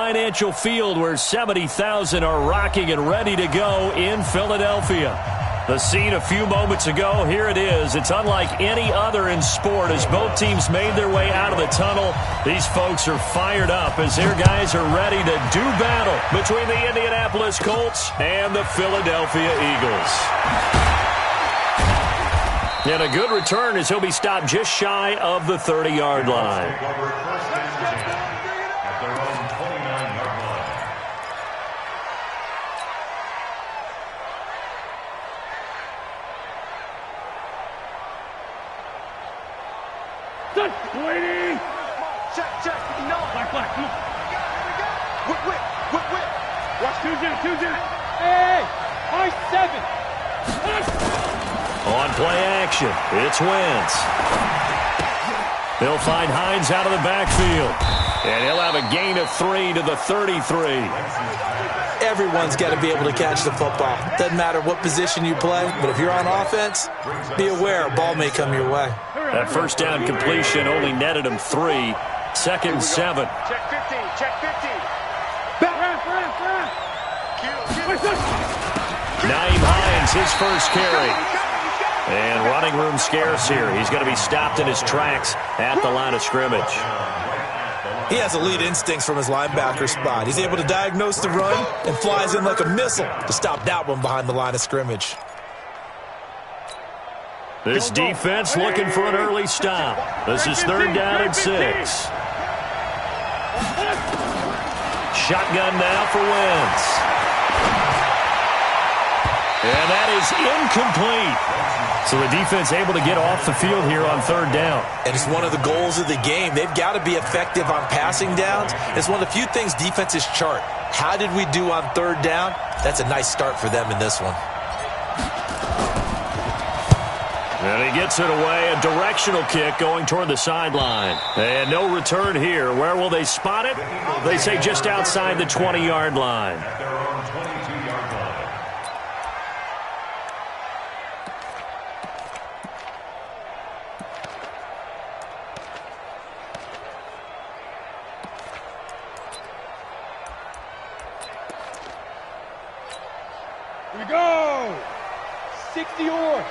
Financial Field where 70,000 are rocking and ready to go in Philadelphia. The scene a few moments ago, here it is. It's unlike any other in sport as both teams made their way out of the tunnel. These folks are fired up as their guys are ready to do battle between the Indianapolis Colts and the Philadelphia Eagles. And a good return as he'll be stopped just shy of the 30-yard line. Waiting! Check. No. Black, come on. Whip. Watch two jet. Hey! I-7. On play action, it's Wentz. They'll find Hines out of the backfield. And he'll have a gain of 3 to the 33. Everyone's got to be able to catch the football. Doesn't matter what position you play, but if you're on offense, be aware a ball may come your way. That first down completion only netted him 3. Second and 7. Check 15. Nyheim Hines, his first carry. And running room scarce here. He's going to be stopped in his tracks at the line of scrimmage. He has elite instincts from his linebacker spot. He's able to diagnose the run and flies in like a missile to stop that one behind the line of scrimmage. This defense looking for an early stop. This is 3rd down and 6. Shotgun now for Wentz. And that is incomplete. So the defense able to get off the field here on 3rd down. And it's one of the goals of the game. They've got to be effective on passing downs. It's one of the few things defenses chart. How did we do on 3rd down? That's a nice start for them in this one. And he gets it away, a directional kick going toward the sideline. And no return here. Where will they spot it? They say just outside the 20-yard line. Here we go! 60 or.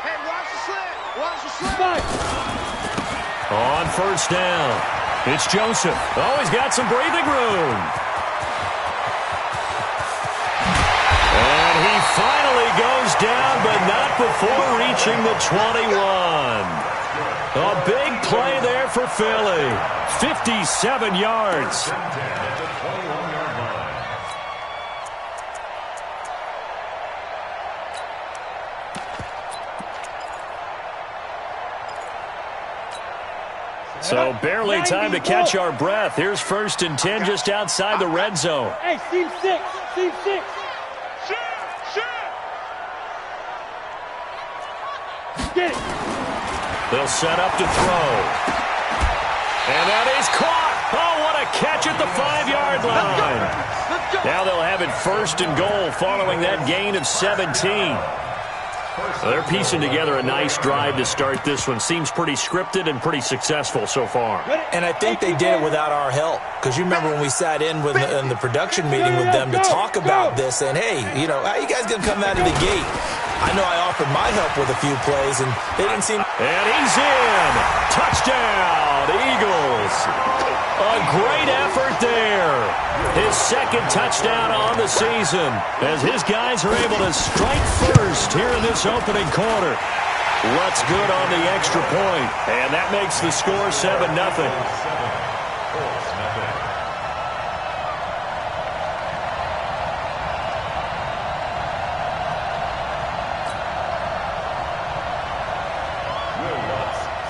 Hey, watch the slant! On 1st down, it's Joseph. Oh, he's got some breathing room. And he finally goes down, but not before reaching the 21. A big play there for Philly. 57 yards. So barely time to catch our breath. Here's 1st and 10 just outside the red zone. Hey, Team 6. Get it. They'll set up to throw. And that is caught. Oh, what a catch at the 5-yard line. Now they'll have it 1st and goal following that gain of 17. Well, they're piecing together a nice drive to start this one. Seems pretty scripted and pretty successful so far. And I think they did it without our help. Because you remember when we sat in the production meeting with them to talk about this, and hey, you know, how you guys going to come out of the gate? I know I offered my help with a few plays, and they didn't seem... And he's in! Touchdown, Eagles! A great effort there. His 2nd touchdown on the season as his guys are able to strike first here in this opening quarter. Lutz good on the extra point, and that makes the score 7-0.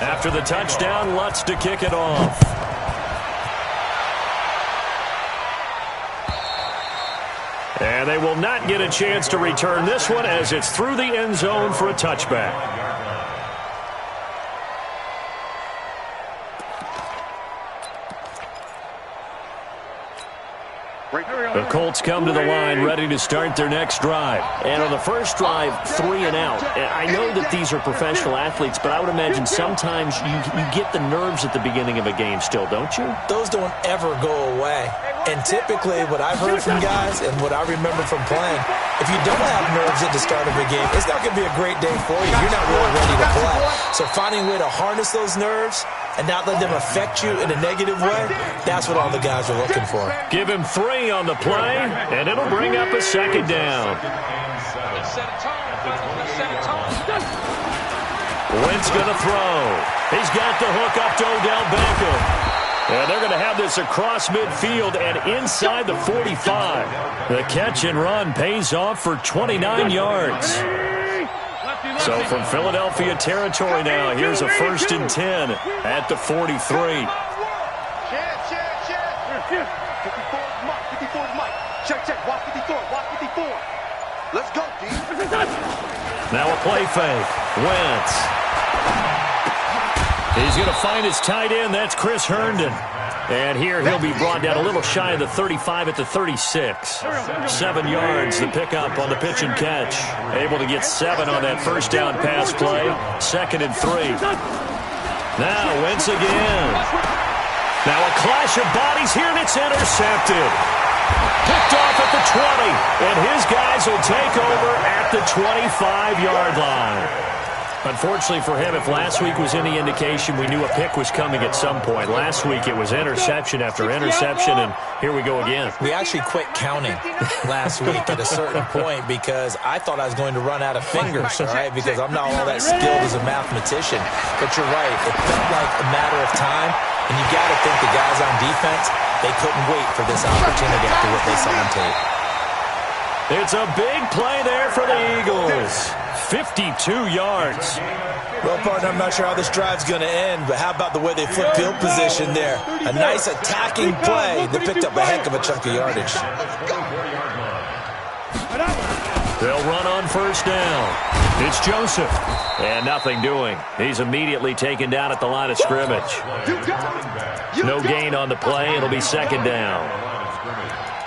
After the touchdown, Lutz to kick it off. And they will not get a chance to return this one as it's through the end zone for a touchback. The Colts come to the line ready to start their next drive. And on the first drive, 3 and out. I know that these are professional athletes, but I would imagine sometimes you get the nerves at the beginning of a game still, don't you? Those don't ever go away. And typically what I've heard from guys and what I remember from playing, if you don't have nerves at the start of a game, it's not going to be a great day for you. You're not really ready to play. So finding a way to harness those nerves and not let them affect you in a negative way, that's what all the guys are looking for. Give him 3 on the play, and it'll bring up a second down. Wentz going to throw. He's got the hook up to Odell Beckham. And they're going to have this across midfield and inside the 45. The catch and run pays off for 29 yards. So from Philadelphia territory now, here's a 1st and 10 at the 43. Check. Watch 54. Let's go, D. Now a play fake. Wentz. He's going to find his tight end. That's Chris Herndon. And here he'll be brought down a little shy of the 35 at the 36. 7 yards, the pickup on the pitch and catch. Able to get 7 on that first down pass play. 2nd and 3. Now Wentz again. Now a clash of bodies here, and it's intercepted. Picked off at the 20, and his guys will take over at the 25-yard line. Unfortunately for him, if last week was any indication, we knew a pick was coming at some point. Last week it was interception after interception, and here we go again. We actually quit counting last week at a certain point because I thought I was going to run out of fingers, all right, because I'm not all that skilled as a mathematician. But you're right, it felt like a matter of time, and you got to think the guys on defense, they couldn't wait for this opportunity after what they saw on tape. It's a big play there for the Eagles. 52 yards. Well, partner, I'm not sure how this drive's going to end, but how about the way they flip field position there? A nice attacking play that picked up a heck of a chunk of yardage. They'll run on first down. It's Joseph. And nothing doing. He's immediately taken down at the line of scrimmage. No gain on the play. It'll be 2nd down.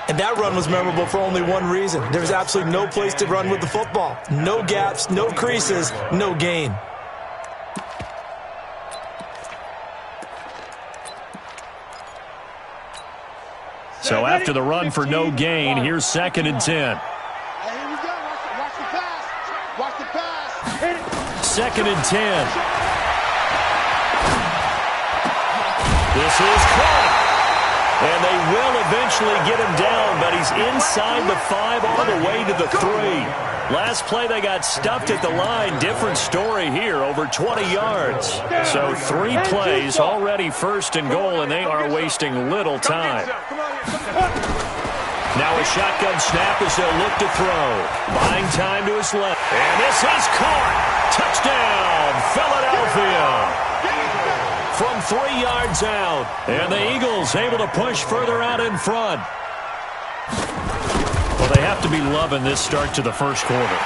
And that run was memorable for only one reason. There was absolutely no place to run with the football. No gaps, no creases, no gain. So after the run for no gain, here's 2nd and 10. Here we go. Watch the pass. Watch the pass. 2nd and 10. This is caught. And they will eventually get him down, but he's inside the 5 all the way to the 3. Last play, they got stuffed at the line. Different story here, over 20 yards. So 3 plays, already 1st and goal, and they are wasting little time. Now a shotgun snap as they'll look to throw. Buying time to his left. And this is caught. Touchdown, Philadelphia. From 3 yards out. And the Eagles able to push further out in front. Well, they have to be loving this start to the first quarter.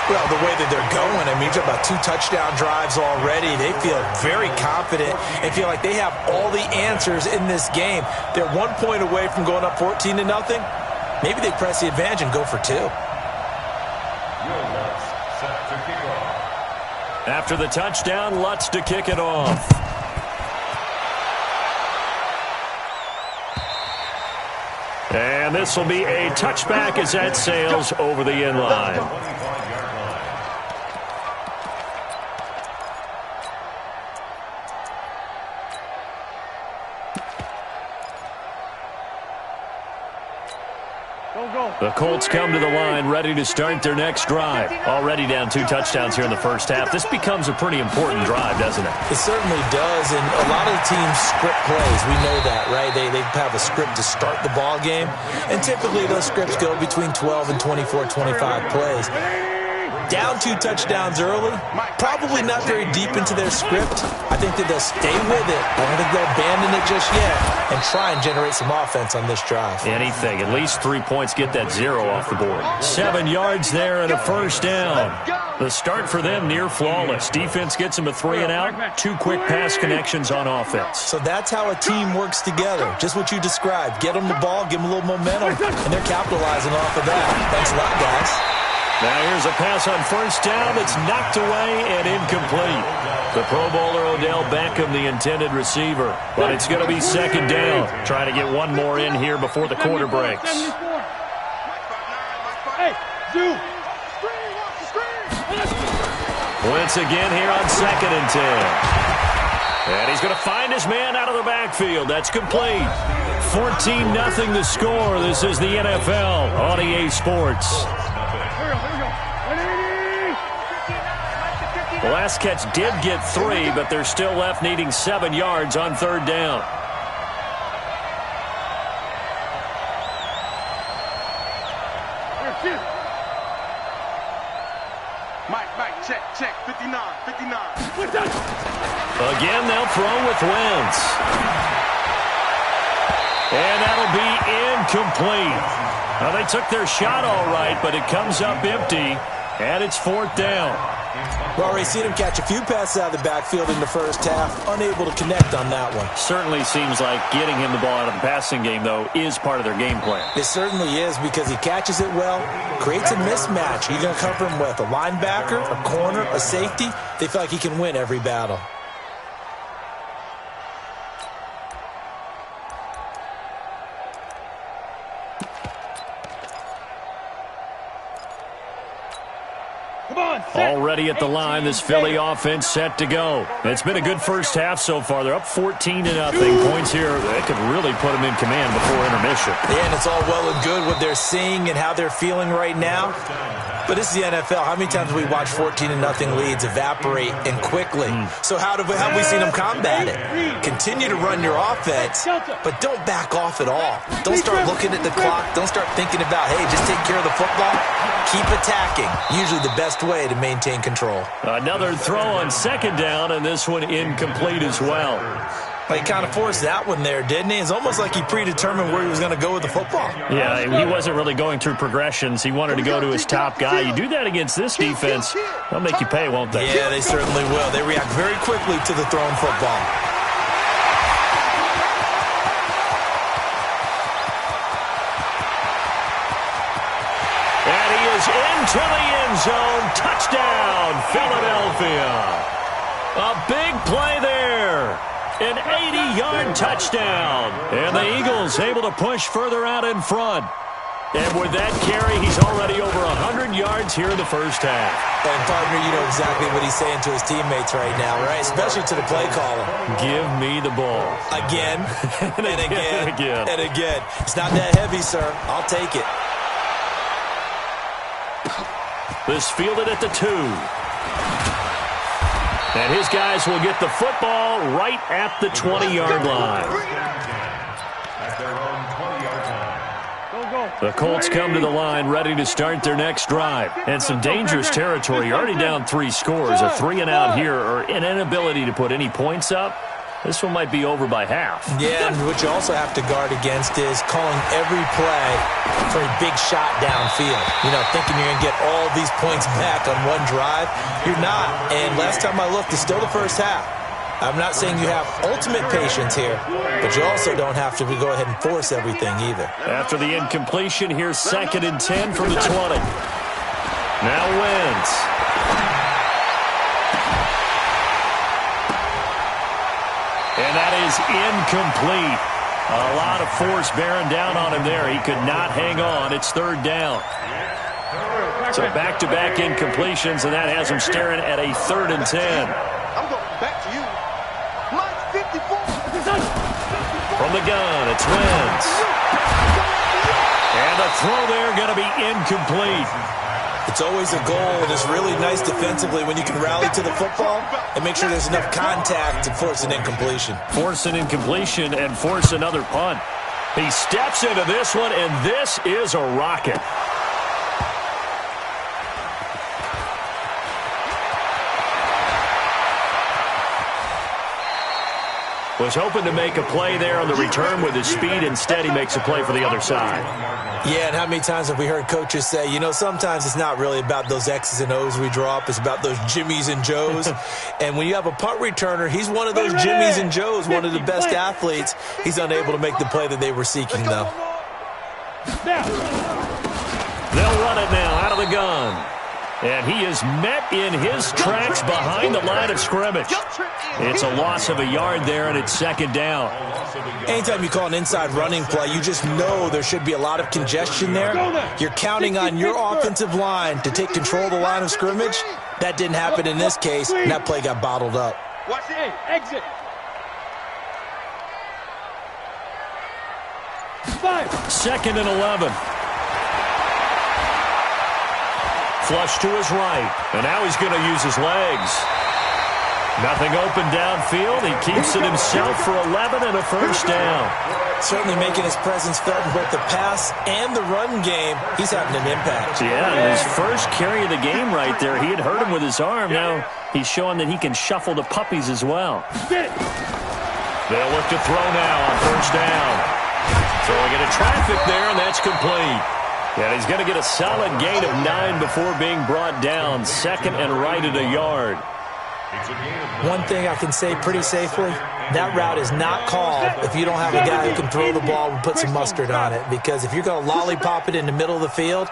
Well, the way that they're going, I mean, you're about 2 touchdown drives already. They feel very confident and feel like they have all the answers in this game. They're 1 point away from going up 14-0. Maybe they press the advantage and go for 2. After the touchdown, Lutz to kick it off. And this will be a touchback as that sails over the end line. The Colts come to the line ready to start their next drive. Already down 2 touchdowns here in the first half. This becomes a pretty important drive, doesn't it? It certainly does, and a lot of teams script plays. We know that, right? They have a script to start the ball game, and typically those scripts go between 12 and 24, 25 plays. Down 2 touchdowns early, probably not very deep into their script. I think that they'll stay with it. I don't think they'll abandon it just yet and try and generate some offense on this drive. Anything. At least 3 points, get that 0 off the board. 7 yards there and a first down. The start for them near flawless. Defense gets them a 3 and out. 2 quick pass connections on offense. So that's how a team works together. Just what you described. Get them the ball, give them a little momentum, and they're capitalizing off of that. Thanks a lot, guys. Now here's a pass on first down. It's knocked away and incomplete. The Pro Bowler Odell Beckham, the intended receiver. But it's going to be second down. Trying to get one more in here before the quarter breaks. Once again here on 2nd and 10. And he's going to find his man out of the backfield. That's complete. 14-0 the score. This is the NFL on EA Sports. The last catch did get 3, but they're still left needing 7 yards on third down. Check, 59. Again, they'll throw with Wentz. And that'll be incomplete. Now, they took their shot all right, but it comes up empty, and it's 4th down. We've already seen him catch a few passes out of the backfield in the first half, unable to connect on that one. Certainly seems like getting him the ball out of the passing game, though, is part of their game plan. It certainly is because he catches it well, creates a mismatch. Who are you going to cover him with? A linebacker, a corner, a safety? They feel like he can win every battle. Already at the line, this Philly offense set to go. It's been a good first half so far. They're up 14-0. Points here, they could really put them in command before intermission. Yeah, and it's all well and good what they're seeing and how they're feeling right now. But this is the NFL. How many times have we watched 14-0 leads evaporate and quickly? So how have we seen them combat it? Continue to run your offense, but don't back off at all. Don't start looking at the clock. Don't start thinking about, hey, just take care of the football. Keep attacking. Usually the best way to maintain control. Another throw on second down, and this one incomplete as well. He kind of forced that one there, didn't he? It's almost like he predetermined where he was going to go with the football. Yeah, he wasn't really going through progressions. He wanted to go to his top guy. You do that against this defense, they'll make you pay, won't they? Yeah, they certainly will. They react very quickly to the thrown football. And he is into the end zone. Touchdown, Philadelphia. A big play there. An 80-yard touchdown. And the Eagles able to push further out in front. And with that carry, he's already over 100 yards here in the first half. And, partner, you know exactly what he's saying to his teammates right now, right? Especially to the play caller. Give me the ball. Again, and again, and again. And again. It's not that heavy, sir. I'll take it. This fielded at the 2. And his guys will get the football right at the 20-yard line. The Colts come to the line ready to start their next drive. And some dangerous territory. You're already down 3 scores. A 3 and out here, or an inability to put any points up. This one might be over by half. Yeah, and what you also have to guard against is calling every play for a big shot downfield. You know, thinking you're going to get all these points back on one drive. You're not. And last time I looked, it's still the first half. I'm not saying you have ultimate patience here, but you also don't have to go ahead and force everything either. After the incompletion, here's 2nd and 10 from the 20. Now Wentz. And that is incomplete. A lot of force bearing down on him there. He could not hang on. It's 3rd down. So back-to-back incompletions, and that has him staring at a 3rd and 10. I'm going back to you. Mike 54. From the gun, it's Wentz. And the throw there going to be incomplete. It's always a goal, and it's really nice defensively when you can rally to the football and make sure there's enough contact to force an incompletion. Force an incompletion and force another punt. He steps into this one, and this is a rocket. Was hoping to make a play there on the return with his speed. Instead, he makes a play for the other side. Yeah, and how many times have we heard coaches say, you know, sometimes it's not really about those X's and O's we drop. It's about those Jimmies and Joes. And when you have a punt returner, he's one of those Jimmies and Joes, one of the best athletes. He's unable to make the play that they were seeking, though. They'll run it now out of the gun. And he is met in his tracks behind the line of scrimmage. It's a loss of a yard there, and it's second down. Anytime you call an inside running play, you just know there should be a lot of congestion there. You're counting on your offensive line to take control of the line of scrimmage. That didn't happen in this case, and that play got bottled up. Watch it. Exit. 2nd and 11. Flush to his right, and now he's going to use his legs. Nothing open downfield. He keeps it himself for 11 and a first down. Certainly making his presence felt in both the pass and the run game. He's having an impact. Yeah, his first carry of the game right there. He had hurt him with his arm. Now he's showing that he can shuffle the puppies as well. They'll look to throw now on first down. Throwing into traffic there, and that's complete. And he's going to get a solid gain of 9 before being brought down. 2nd and right at a yard. One thing I can say pretty safely, that route is not called if you don't have a guy who can throw the ball and put some mustard on it. Because if you're going to lollipop it in the middle of the field,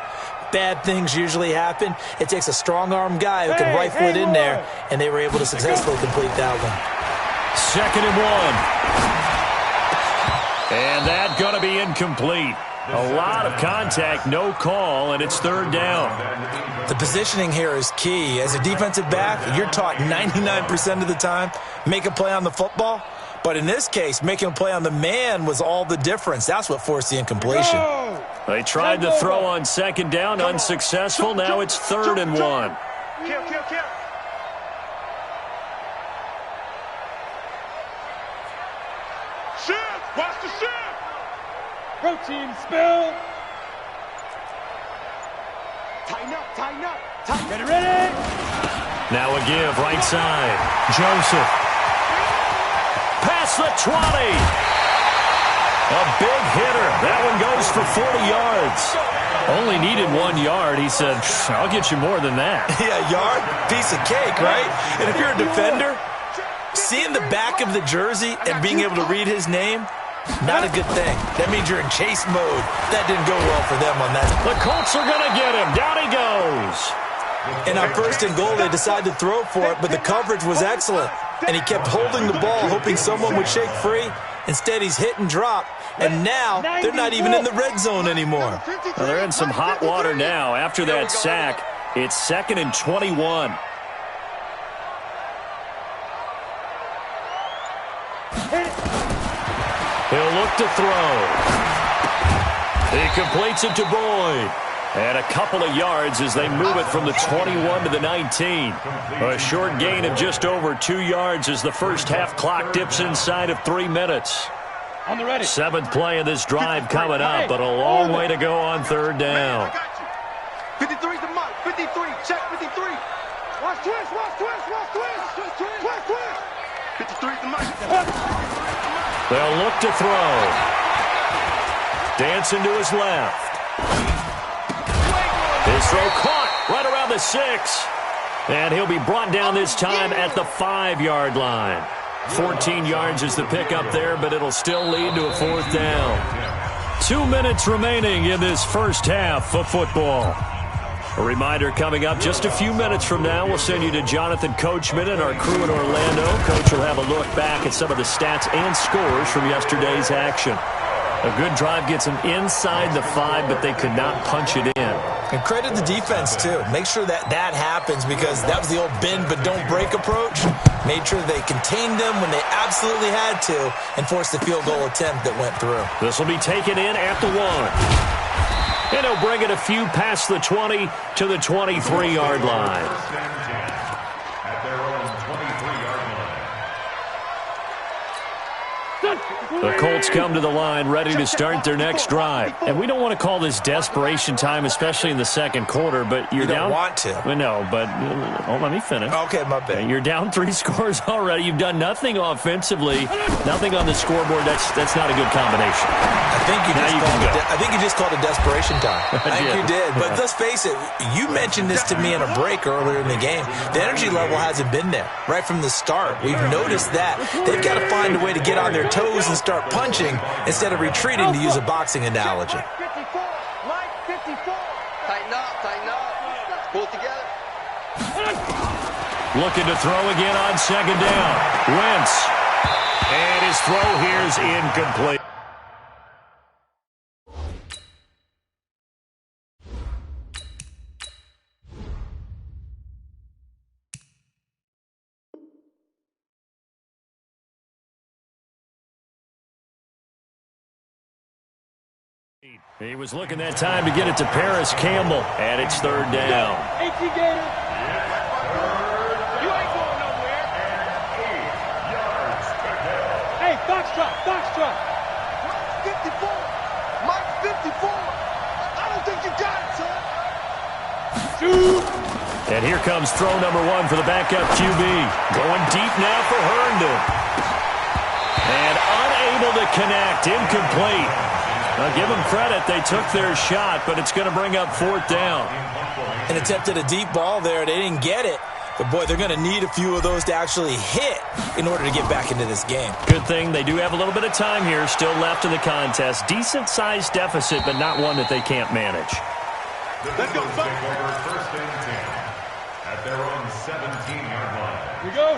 bad things usually happen. It takes a strong-arm guy who can rifle it in there, and they were able to successfully complete that one. 2nd and 1. And that's going to be incomplete. A lot of contact, no call, and it's 3rd down. The positioning here is key. As a defensive back, you're taught 99% of the time, make a play on the football. But in this case, making a play on the man was all the difference. That's what forced the incompletion. They tried to throw on 2nd down, unsuccessful. Now it's 3rd and 1. Kill. Shift! Watch the shift! Protein spill! Tighten up. Ready? Now a give, right side. Joseph. Past the 20. A big hitter. That one goes for 40 yards. Only needed 1 yard. He said, I'll get you more than that. Yeah, yard, piece of cake, right? And if you're a defender, seeing the back of the jersey and being able to read his name, not a good thing. That means you're in chase mode. That didn't go well for them on that. The Colts are going to get him. Down he goes. And on 1st and goal, they decided to throw for it, but the coverage was excellent. And he kept holding the ball, hoping someone would shake free. Instead, he's hit and drop. And now, they're not even in the red zone anymore. Well, they're in some hot water now. After that sack, it's 2nd and 21. He'll look to throw. He completes it to Boyd. And a couple of yards as they move it from the 21 to the 19. A short gain of just over 2 yards as the first half clock dips inside of 3 minutes. On the ready. 7th play of this drive coming up, but a long way to go on 3rd down. 53's the mark. 53. Check 53. Watch twist. 53's the mark. They'll look to throw. Dancing to his left. His throw caught right around the 6. And he'll be brought down this time at the 5-yard line. 14 yards is the pickup there, but it'll still lead to a 4th down. 2 minutes remaining in this first half of football. A reminder coming up just a few minutes from now, we'll send you to Jonathan Coachman and our crew in Orlando. Coach will have a look back at some of the stats and scores from yesterday's action. A good drive gets them inside the 5, but they could not punch it in. And credit the defense, too. Make sure that happens because that was the old bend but don't break approach. Made sure they contained them when they absolutely had to and forced the field goal attempt that went through. This will be taken in at the 1. And he'll bring it a few past the 20 to the 23-yard line. At their own 23-yard line. The Colts come to the line ready to start their next drive. And we don't want to call this desperation time, especially in the second quarter, but you're down. You don't want to. Well, no, but let me finish. Okay, my bad. You're down 3 scores already. You've done nothing offensively, nothing on the scoreboard. That's not a good combination. I think you just called it desperation time. I think you did. But Yeah. let's face it, you mentioned this to me in a break earlier in the game. The energy level hasn't been there right from the start. We've noticed that. They've got to find a way to get on their toes and start punching instead of retreating, to use a boxing analogy. 54, Mike 54. Tighten up. Pull it together. Looking to throw again on second down. Wentz. And his throw here is incomplete. He was looking that time to get it to Paris Campbell, and it's third down. You ain't going nowhere. Hey, Foxtrot. Mike 54. I don't think you got it, son. And here comes throw number 1 for the backup QB. Going deep now for Herndon. And unable to connect. Incomplete. Now, give them credit. They took their shot, but it's going to bring up fourth down. An attempt at a deep ball there. They didn't get it. But, boy, they're going to need a few of those to actually hit in order to get back into this game. Good thing they do have a little bit of time here still left in the contest. Decent-sized deficit, but not one that they can't manage. Let's go, son. First and 10 at their own 17-yard line.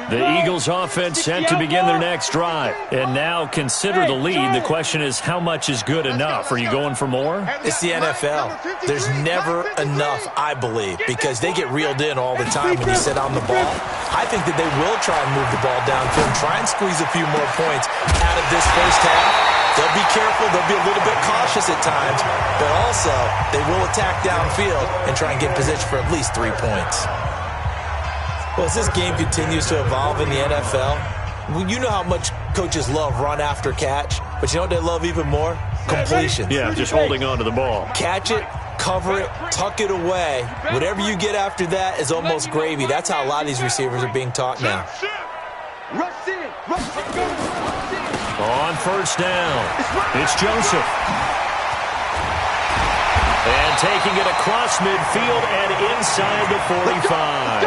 The Eagles offense set to begin their next drive. And now consider the lead. The question is, how much is good enough? Are you going for more? It's the NFL. There's never enough, I believe, because they get reeled in all the time when you sit on the ball. I think that they will try and move the ball downfield and try and squeeze a few more points out of this first half. They'll be careful. They'll be a little bit cautious at times, but also they will attack downfield and try and get position for at least 3 points. Well, as this game continues to evolve in the NFL, you know how much coaches love run after catch, but you know what they love even more? Completion. Yeah, just holding on to the ball. Catch it, cover it, tuck it away. Whatever you get after that is almost gravy. That's how a lot of these receivers are being taught now. On first down, it's Joseph. And taking it across midfield and inside the 45.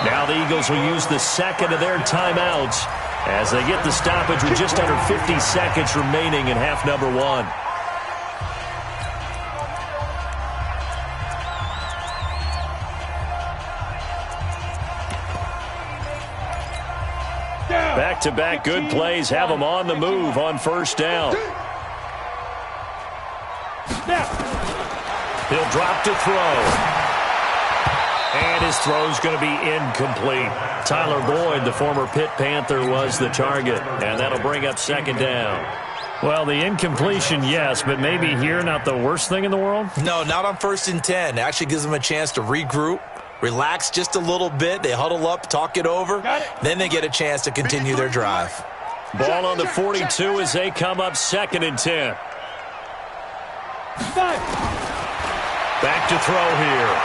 Now the Eagles will use the second of their timeouts as they get the stoppage with just under 50 seconds remaining in half number 1. Back-to-back good plays have them on the move on first down. He'll drop to throw. And his throw's going to be incomplete. Tyler Boyd, the former Pitt Panther, was the target. And that'll bring up second down. Well, the incompletion, yes, but maybe here not the worst thing in the world? No, not on first and 10. It actually gives them a chance to regroup, relax just a little bit. They huddle up, talk it over. Then they get a chance to continue their drive. Ball on the 42 as they come up second and 10. Back to throw here.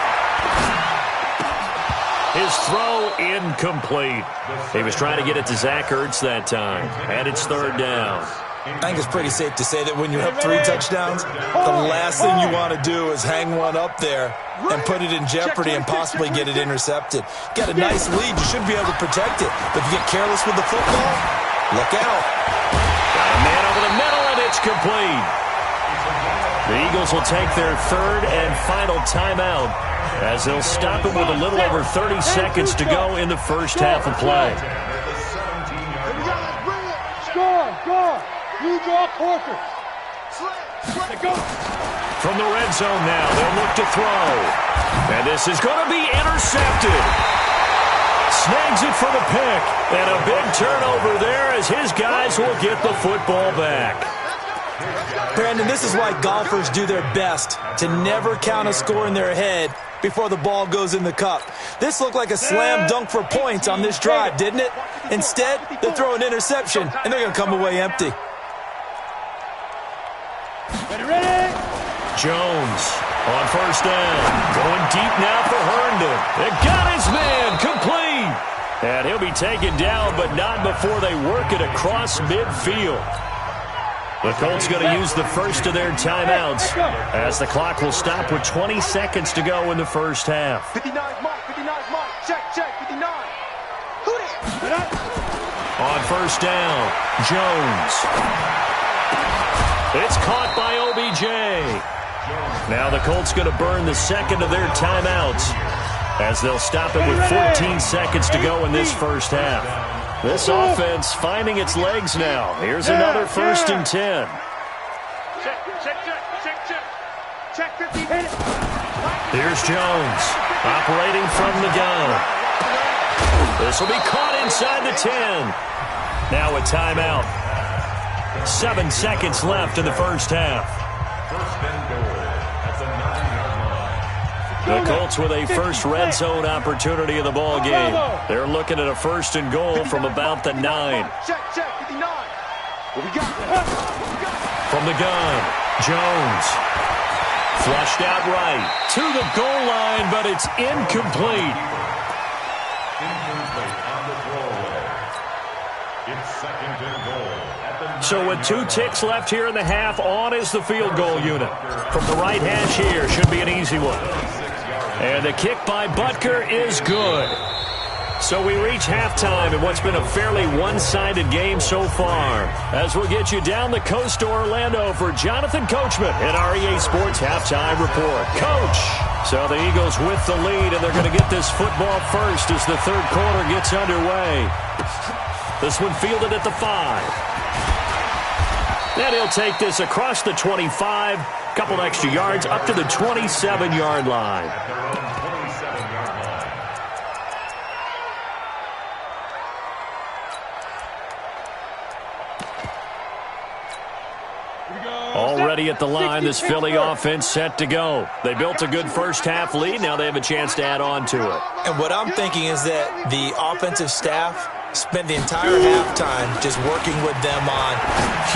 His throw incomplete. He was trying to get it to Zach Ertz that time. And it's third down. I think it's pretty safe to say that when you have 3 touchdowns, the last thing you want to do is hang one up there and put it in jeopardy and possibly get it intercepted. Got a nice lead. You should be able to protect it. But if you get careless with the football, look out. Got a man over the middle, and it's complete. The Eagles will take their third and final timeout as they'll stop it with a little over 30 seconds to go in the first half of play. Score! You draw Corker. From the red zone now, they'll look to throw. And this is going to be intercepted. Snags it for the pick. And a big turnover there as his guys will get the football back. Brandon, this is why golfers do their best to never count a score in their head before the ball goes in the cup. This looked like a slam dunk for points on this drive, didn't it? Instead, they throw an interception, and they're going to come away empty. Ready? Jones on first down. Going deep now for Herndon. It got his man complete. And he'll be taken down, but not before they work it across midfield. The Colts going to use the first of their timeouts as the clock will stop with 20 seconds to go in the first half. 59 mark, 59 mark. Check, 59. Who that? On first down, Jones. It's caught by OBJ. Now the Colts going to burn the second of their timeouts as they'll stop it with 14 seconds to go in this first half. This offense finding its legs now. Here's another first and 10. Check 50. Here's Jones operating from the gun. This will be caught inside the 10. Now a timeout. 7 seconds left in the first half. First and goal at the 9-yard line. The Colts with a first red zone opportunity in the ball game. They're looking at a first and goal from about the 9. Check, 59. What we got? From the gun, Jones. Flushed out right to the goal line, but it's incomplete. Incomplete on the throwaway. It's second and goal at the So with 2 ticks left here in the half, on is the field goal unit. From the right hash here, should be an easy one. And the kick by Butker is good. So we reach halftime in what's been a fairly one-sided game so far. As we'll get you down the coast to Orlando for Jonathan Coachman in our EA Sports Halftime Report. Coach! So the Eagles with the lead, and they're going to get this football first as the third quarter gets underway. This one fielded at the 5. And he'll take this across the 25, couple extra yards up to the 27-yard line. at their own 27-yard line. Already at the line, this Philly offense set to go. They built a good first half lead. Now they have a chance to add on to it. And what I'm thinking is that the offensive staff spent the entire halftime just working with them on,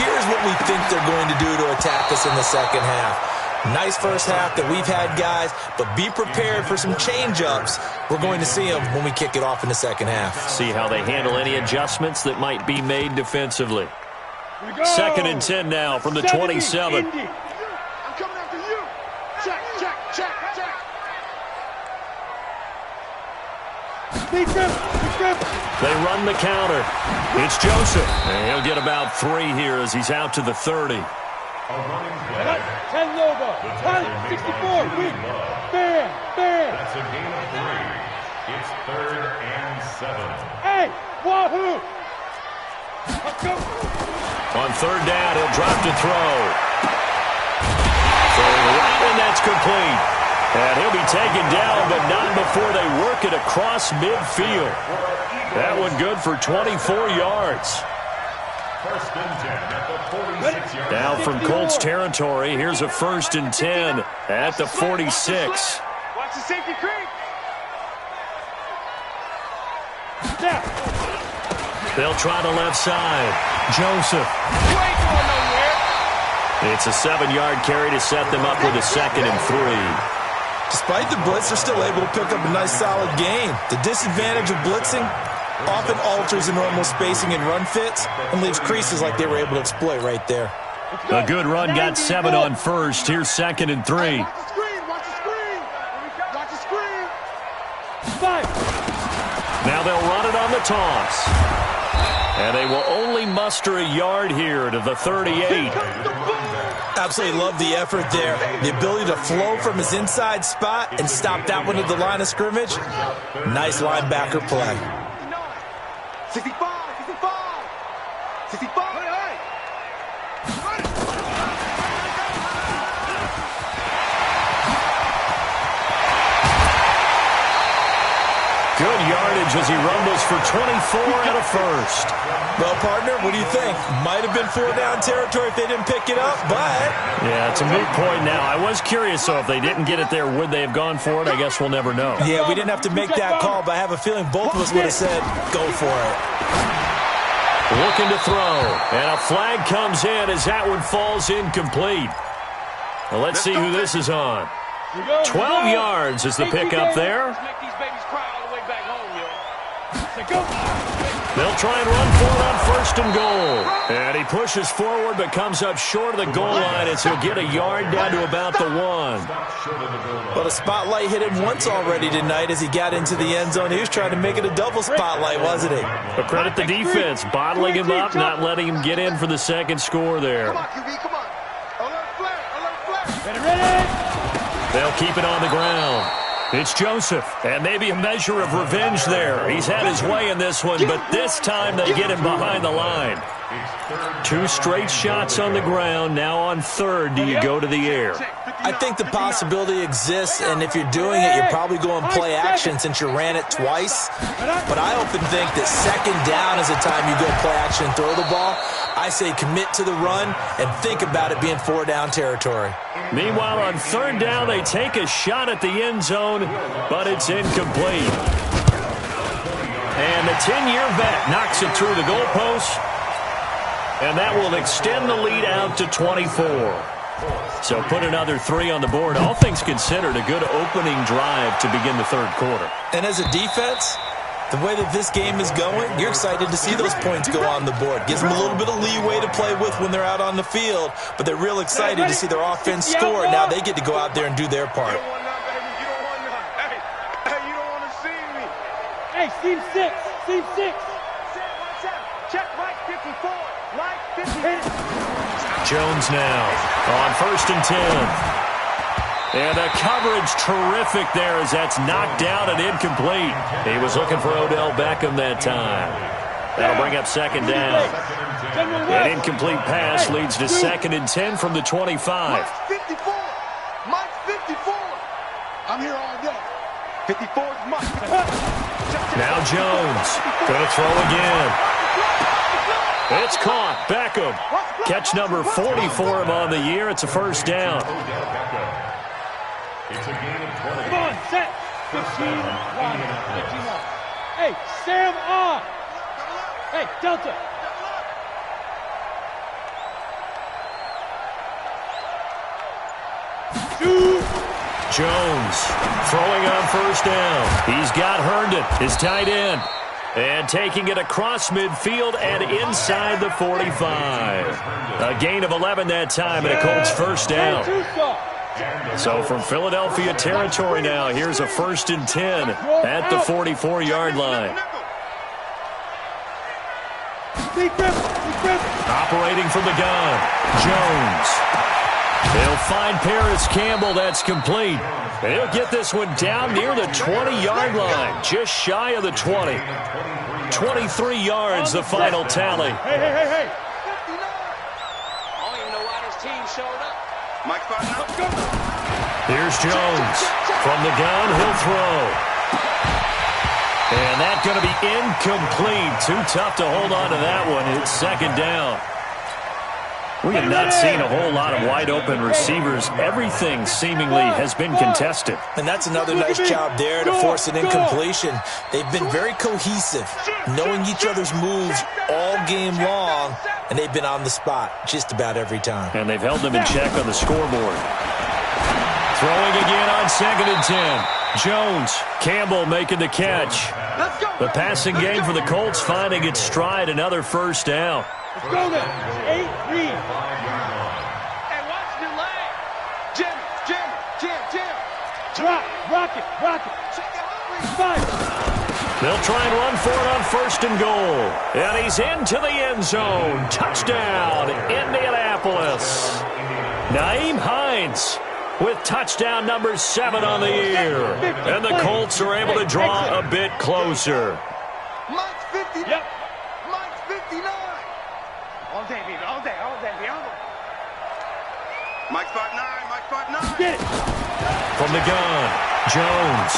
here's what we think they're going to do to attack us in the second half. Nice first half that we've had, guys, but be prepared for some change-ups. We're going to see them when we kick it off in the second half. See how they handle any adjustments that might be made defensively. Second and 10 now from the 27. I'm coming after you. Check. They run the counter. It's Joseph. And he'll get about 3 here as he's out to the 30. A running play. 10 Lobo. 64. Bam. That's a gain of 3. It's 3rd and 7. Hey, wahoo. Let's go. On third down, he'll drop to throw. Throwing right, and that's complete. And he'll be taken down, but not before they work it across midfield. That one good for 24 yards. First and 10 at the 46-yard line. Now from Colts territory, here's a first and 10 at the 46. Watch the safety creep. They'll try the left side. Joseph. It's a 7-yard carry to set them up with a second and 3. Despite the blitz, they're still able to pick up a nice, solid game. The disadvantage of blitzing often alters the normal spacing and run fits and leaves creases like they were able to exploit right there. A good run got 7 on first. Here's second and 3. Watch the screen. Watch the screen. 5. Now they'll run it on the toss. And they will only muster a yard here to the 38. Absolutely love the effort there. The ability to flow from his inside spot and stop that one at the line of scrimmage. Nice linebacker play. 65. 65. Good yardage as he rumbles for 24 and a first. Well, partner, what do you think? Might have been 4-down territory if they didn't pick it up, but... Yeah, it's a moot point now. I was curious, so if they didn't get it there, would they have gone for it? I guess we'll never know. Yeah, we didn't have to make that call, but I have a feeling both of us would have said, go for it. Looking to throw, and a flag comes in as that one falls incomplete. Well, let's see who this is on. 12 yards is the pickup there. Make these babies cry all the way back home, yo. They'll try and run for it on first and goal. And he pushes forward but comes up short of the goal line as he'll get a yard down to about the 1. Well, the spotlight hit him once already tonight as he got into the end zone. He was trying to make it a double spotlight, wasn't he? But credit the defense, bottling him up, not letting him get in for the second score there. Come on, QB, come on. Alert flag. Ready. They'll keep it on the ground. It's Joseph, and maybe a measure of revenge there. He's had his way in this one, but this time they get him behind the line. 2 straight shots on the ground. Now on third, do you go to the air? I think the possibility exists, and if you're doing it, you're probably going play action since you ran it twice. But I often think that second down is the time you go play action and throw the ball. I say commit to the run and think about it being 4-down territory. Meanwhile, on third down, they take a shot at the end zone, but it's incomplete. And the 10-year vet knocks it through the goalpost, and that will extend the lead out to 24. So put another 3 on the board. All things considered, a good opening drive to begin the third quarter. And as a defense, the way that this game is going, you're excited to see those points go on the board. Gives them a little bit of leeway to play with when they're out on the field, but they're real excited to see their offense score. Now they get to go out there and do their part. You don't want none. Hey, you don't want to see me. Hey, Steve 6. Check right 54. Right 54. Jones now on first and 10. And the coverage terrific there as that's knocked down and incomplete. He was looking for Odell Beckham that time. That'll bring up second down. An incomplete pass leads to second and 10 from the 25. Mike's 54. Mike's 54. I'm here all day. 54 is Mike. Now Jones gonna throw again. It's caught. Beckham. Catch number 40 for him on the year. It's a first down. It's a gain of 20. Come on, set. 15 wide. 15 wide. Hey, Sam on. Hey, Delta. Jones throwing on first down. He's got Herndon, his tight end. And taking it across midfield and inside the 45. A gain of 11 that time and a Colts first down. So from Philadelphia territory now, here's a first and 10 at the 44-yard line. Operating from the gun, Jones. He'll find Paris Campbell. That's complete. He'll get this one down near the 20-yard line, just shy of the 20. 23 yards, the final tally. Hey. I don't even know why this team showed up. Mike Farnell. Here's Jones. From the gun, he'll throw. And that's going to be incomplete. Too tough to hold on to that one. It's second down. We have not seen a whole lot of wide-open receivers. Everything seemingly has been contested. And that's another nice job there to force an incompletion. They've been very cohesive, knowing each other's moves all game long, and they've been on the spot just about every time. And they've held them in check on the scoreboard. Throwing again on second and 10. Jones, Campbell making the catch. The passing game for the Colts finding its stride, another first down. Let's go now. 8 read. Hey, watch the leg. Jim. Rock it. Five. They'll try and run for it on first and goal. And he's into the end zone. Touchdown, Indianapolis. Nyheim Hines with touchdown number 7 on the year. And the Colts are able to draw a bit closer. Mike's 50. Yep. Mike's 59. All day, baby. All day. Mike's 5'9". Get it. From the gun, Jones.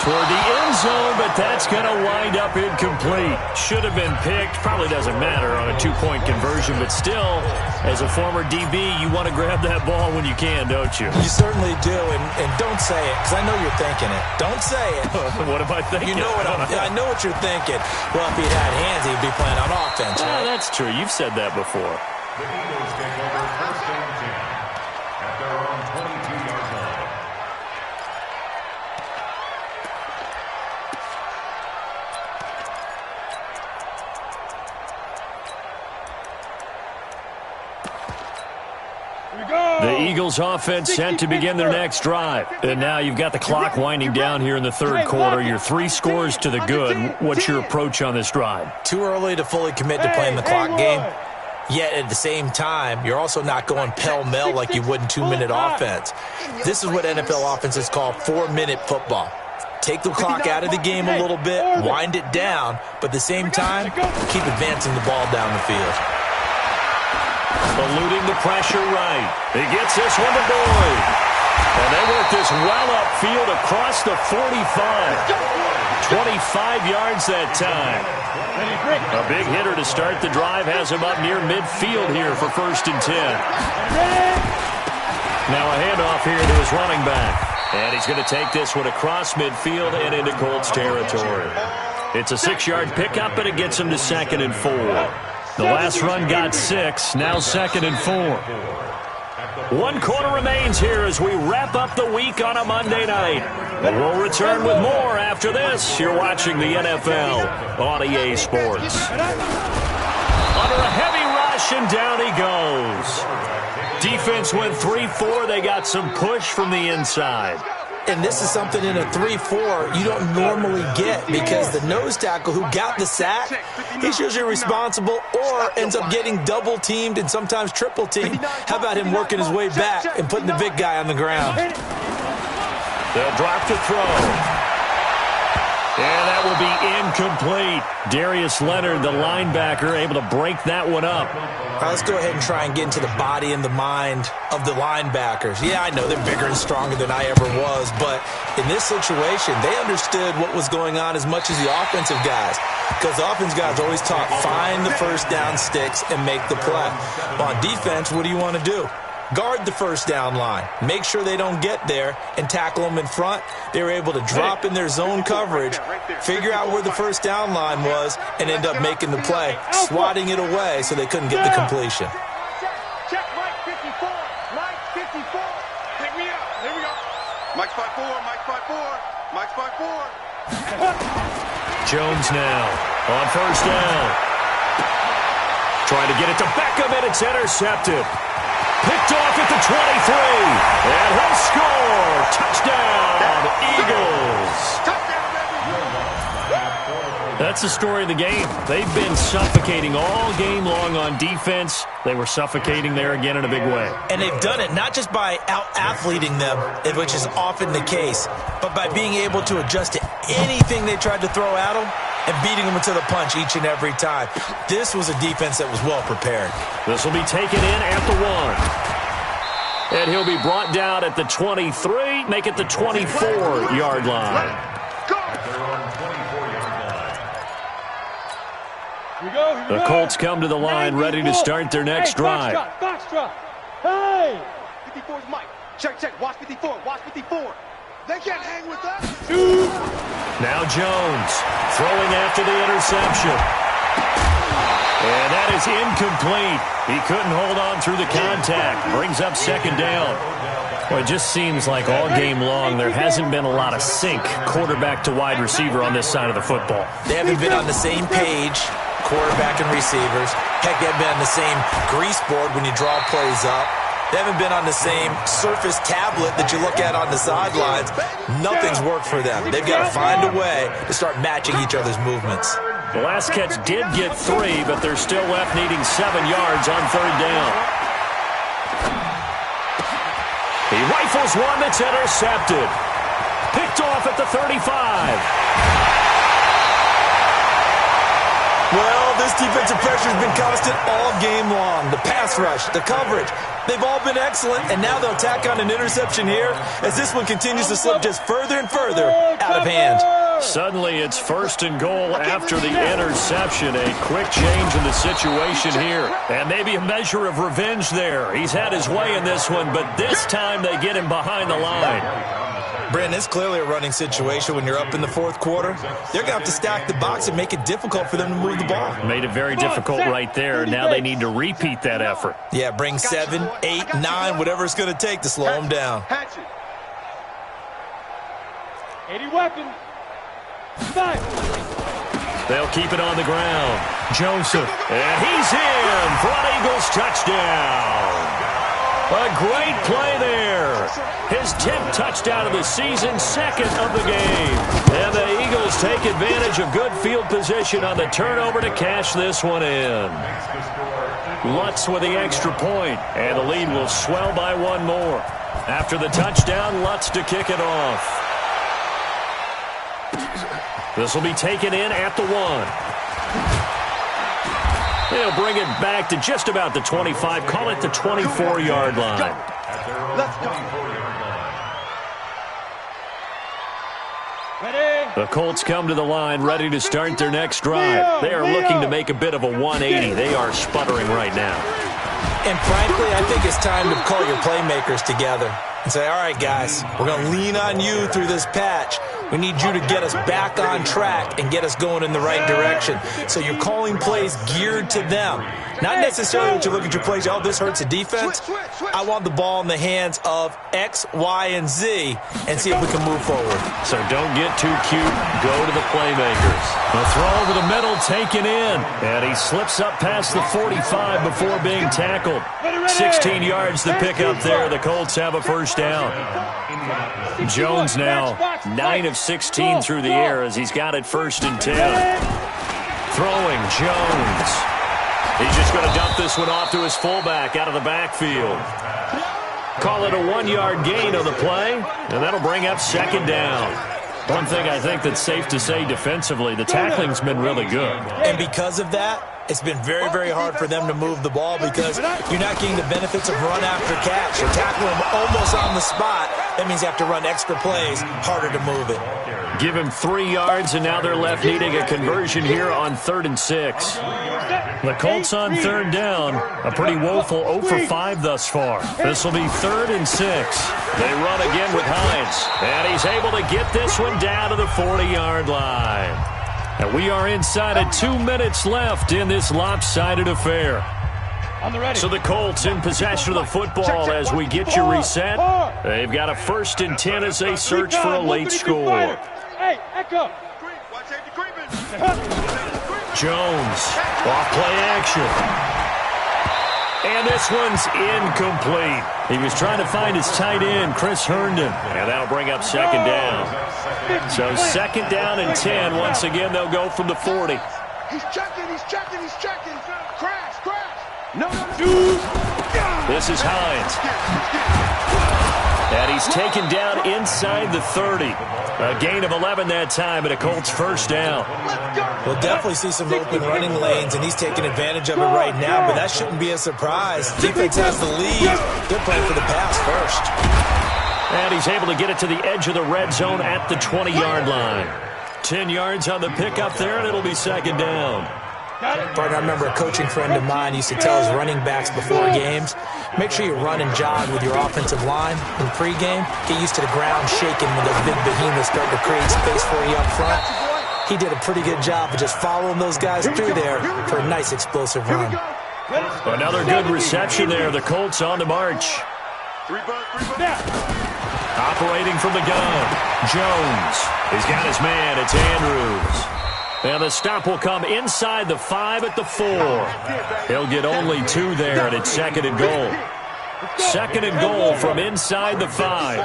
Toward the end zone, but that's going to wind up incomplete. Should have been picked. Probably doesn't matter on a 2-point conversion, but still, as a former DB, you want to grab that ball when you can, don't you? You certainly do, and don't say it, because I know you're thinking it. Don't say it. What am I thinking? You know what I know what you're thinking. Well, if he'd had hands, he'd be playing on offense, right? That's true. You've said that before. The Eagles take over first and 10. The Eagles offense set to begin their next drive. And now you've got the clock winding down here in the third quarter. You're 3 scores to the good. What's your approach on this drive? Too early to fully commit to playing the clock game. Yet at the same time, you're also not going pell-mell like you would in 2-minute offense. This is what NFL offenses call 4-minute football. Take the clock out of the game a little bit, wind it down, but at the same time, keep advancing the ball down the field. Eluding the pressure right. He gets this one to Boyd. And they work this well upfield across the 45. 25 yards that time. A big hitter to start the drive has him up near midfield here for 1st and 10. Now a handoff here to his running back. And he's going to take this one across midfield and into Colts territory. It's a 6-yard pickup, and it gets him to 2nd and 4. The last run got 6, now 2nd and 4. 1 quarter remains here as we wrap up the week on a Monday night. We'll return with more after this. You're watching the NFL on EA Sports. Under a heavy rush, and down he goes. Defense went 3-4. They got some push from the inside. And this is something in a 3-4 you don't normally get because the nose tackle who got the sack, he's usually responsible or ends up getting double-teamed and sometimes triple-teamed. How about him working his way back and putting the big guy on the ground? They'll drop to throw. And that will be incomplete. Darius Leonard, the linebacker, able to break that one up. All right, let's go ahead and try and get into the body and the mind of the linebackers. Yeah, I know they're bigger and stronger than I ever was, but in this situation, they understood what was going on as much as the offensive guys. Because the offensive guys always taught, find the first down sticks and make the play. On defense, what do you want to do? Guard the first down line. Make sure they don't get there and tackle them in front. They were able to drop in their zone coverage, figure out where the first down line was, and end up making the play, swatting it away so they couldn't get the completion. Check Mike 54. Mike 54. Pick me up. Here we go. Mike 54. Mike 54. Mike 54. Jones now on first down. Trying to get it to Beckham, and it's intercepted. Picked off at the 23. And he'll score. Touchdown, Eagles. That's the story of the game. They've been suffocating all game long on defense. They were suffocating there again in a big way. And they've done it not just by out-athleting them, which is often the case, but by being able to adjust to anything they tried to throw at them and beating them to the punch each and every time. This was a defense that was well prepared. This will be taken in at the 1. And he'll be brought down at the 23, make it the 24-yard line. The Colts come to the line ready to start their next drive. Foxtrot. Hey! 54's Mike. Check. Watch 54. Watch 54. They can't hang with us. Now Jones throwing after the interception. And that is incomplete. He couldn't hold on through the contact. Brings up 2nd down. Well, it just seems like all game long there hasn't been a lot of sync quarterback to wide receiver on this side of the football. They haven't been on the same page, quarterback and receivers. Heck, they haven't been on the same grease board when you draw plays up. They haven't been on the same surface tablet that you look at on the sidelines. Nothing's worked for them. They've got to find a way to start matching each other's movements. The last catch did get 3, but they're still left needing 7 yards on 3rd down. He rifles one that's intercepted. Picked off at the 35. Well, this defensive pressure has been constant all game long. The pass rush, the coverage, they've all been excellent, and now they'll tack on an interception here as this one continues to slip just further and further out of hand. Suddenly it's 1st and goal after the interception. A quick change in the situation here. And maybe a measure of revenge there. He's had his way in this one, but this time they get him behind the line. Brandon, it's clearly a running situation when you're up in the 4th quarter. They're going to have to stack the box and make it difficult for them to move the ball. Made it very difficult right there. Now they need to repeat that effort. Yeah, bring 7, 8, 9, whatever it's going to take to slow them down. 80 weapon. 5. They'll keep it on the ground. Joseph. And he's in for an Eagles touchdown. A great play there. His 10th touchdown of the season, second of the game. And the Eagles take advantage of good field position on the turnover to cash this one in. Lutz with the extra point, and the lead will swell by one more. After the touchdown, Lutz to kick it off. This will be taken in at the 1. They'll bring it back to just about the 25, call it the 24-yard line. Let's go. The Colts come to the line ready to start their next drive. They are looking to make a bit of a 180. They are sputtering right now. And frankly, I think it's time to call your playmakers together and say, all right, guys, we're going to lean on you through this patch. We need you to get us back on track and get us going in the right direction. So you're calling plays geared to them. Not necessarily that you look at your plays, oh, this hurts the defense. I want the ball in the hands of X, Y, and Z and see if we can move forward. So don't get too cute. Go to the playmakers. The throw over the middle taken in. And he slips up past the 45 before being tackled. 16 yards to pick up there. The Colts have a first down. Jones now 9 of 16 through the air as he's got it 1st and 10. Throwing Jones. He's just going to dump this one off to his fullback out of the backfield. Call it a 1-yard gain on the play, and that'll bring up 2nd down. One thing I think that's safe to say defensively, the tackling's been really good. And because of that, it's been very, very hard for them to move the ball because you're not getting the benefits of run after catch. You're tackling them almost on the spot. That means you have to run extra plays, harder to move it. Give him 3 yards, and now they're left needing a conversion here on 3rd and 6. The Colts on 3rd down, a pretty woeful 0 for 5 thus far. This will be 3rd and 6. They run again with Hines, and he's able to get this one down to the 40-yard line. And we are inside of 2 minutes left in this lopsided affair. So the Colts in possession of the football as we get you reset. They've got a 1st and 10 as they search for a late score. Hey, Echo. Jones, off play action. And this one's incomplete. He was trying to find his tight end, Chris Herndon. And that'll bring up 2nd down. So 2nd down and 10. Once again, they'll go from the 40. He's checking. Crash. No. This is Hines. And he's taken down inside the 30. A gain of 11 that time, and a Colts 1st down. We'll definitely see some open running lanes, and he's taking advantage of it right now, but that shouldn't be a surprise. Defense has the lead. They're playing for the pass first. And he's able to get it to the edge of the red zone at the 20-yard line. 10 yards on the pickup there, and it'll be 2nd down. Partner, I remember a coaching friend of mine used to tell his running backs before games, make sure you run and jog with your offensive line in pregame. Get used to the ground shaking when those big behemoths start to create space for you up front. He did a pretty good job of just following those guys through there for a nice explosive run. Another good reception there. The Colts on the march. Operating from the gun, Jones. He's got his man. It's Andrews. And the stop will come inside the 5 at the 4. He'll get only 2 there, and it's 2nd and goal. 2nd and goal from inside the 5.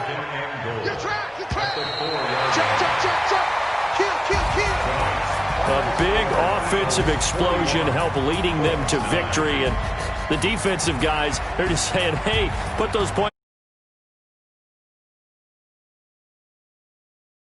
A big offensive explosion help leading them to victory, and the defensive guys, they're just saying, hey, put those points